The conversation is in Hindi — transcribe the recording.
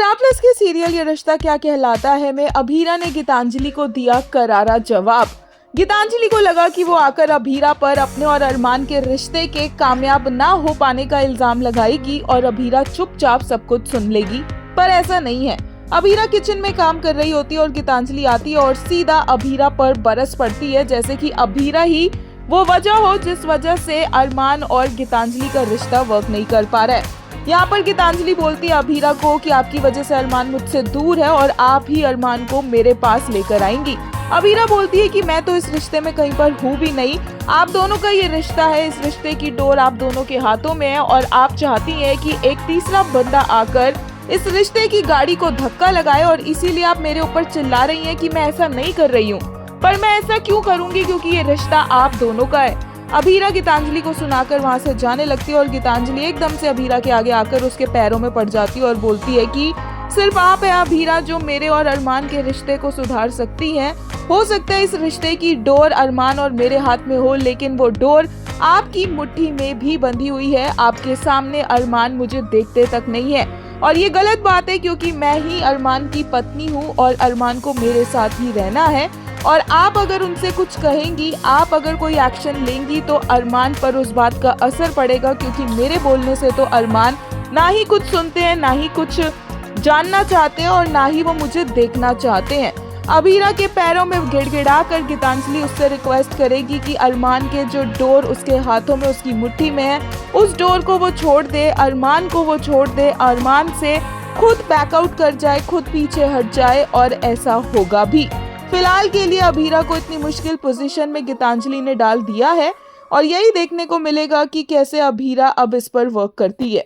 स्टार प्लस के सीरियल ये रिश्ता क्या कहलाता है में अभीरा ने गीतांजलि को दिया करारा जवाब। गीतांजलि को लगा कि वो आकर अभीरा पर अपने और अरमान के रिश्ते के कामयाब ना हो पाने का इल्जाम लगाएगी और अभीरा चुपचाप सब कुछ सुन लेगी, पर ऐसा नहीं है। अभीरा किचन में काम कर रही होती है और गीतांजलि आती है और सीधा अभीरा पर बरस पड़ती है, जैसे कि अभीरा ही वो वजह हो जिस वजह से अरमान और गीतांजलि का रिश्ता वर्क नहीं कर पा रहा है। यहाँ पर गीतांजलि बोलती है अभीरा को कि आपकी वजह से अरमान मुझसे दूर है और आप ही अरमान को मेरे पास लेकर आएंगी। अभीरा बोलती है कि मैं तो इस रिश्ते में कहीं पर हूँ भी नहीं, आप दोनों का ये रिश्ता है, इस रिश्ते की डोर आप दोनों के हाथों में है और आप चाहती हैं कि एक तीसरा बंदा आकर इस रिश्ते की गाड़ी को धक्का लगाए और इसीलिए आप मेरे ऊपर चिल्ला रही हैं कि मैं ऐसा नहीं कर रही हूँ। पर मैं ऐसा क्यों करूंगी क्योंकि ये रिश्ता आप दोनों का है। अभीरा गीतांजलि को सुनाकर वहां से जाने लगती है और गीतांजलि एकदम से अभीरा के आगे आकर उसके पैरों में पड़ जाती है और बोलती है कि सिर्फ आप है अभीरा जो मेरे और अरमान के रिश्ते को सुधार सकती हैं। हो सकता है इस रिश्ते की डोर अरमान और मेरे हाथ में हो, लेकिन वो डोर आपकी मुट्ठी में भी बंधी हुई है। आपके सामने अरमान मुझे देखते तक नहीं है और ये गलत बात है क्योंकि मैं ही अरमान की पत्नी हूँ और अरमान को मेरे साथ ही रहना है। और आप अगर उनसे कुछ कहेंगी, आप अगर कोई एक्शन लेंगी तो अरमान पर उस बात का असर पड़ेगा, क्योंकि मेरे बोलने से तो अरमान ना ही कुछ सुनते हैं, ना ही कुछ जानना चाहते हैं और ना ही वो मुझे देखना चाहते हैं। अभीरा के पैरों में गिड़गिड़ा कर गीतांजलि उससे रिक्वेस्ट करेगी कि अरमान के जो डोर उसके हाथों में उसकी मुट्ठी में है उस डोर को वो छोड़ दे, अरमान को वो छोड़ दे, अरमान से खुद बैकआउट कर जाए, खुद पीछे हट जाए और ऐसा होगा भी। फिलहाल के लिए अभीरा को इतनी मुश्किल पोजीशन में गीतांजलि ने डाल दिया है और यही देखने को मिलेगा कि कैसे अभीरा अब इस पर वर्क करती है।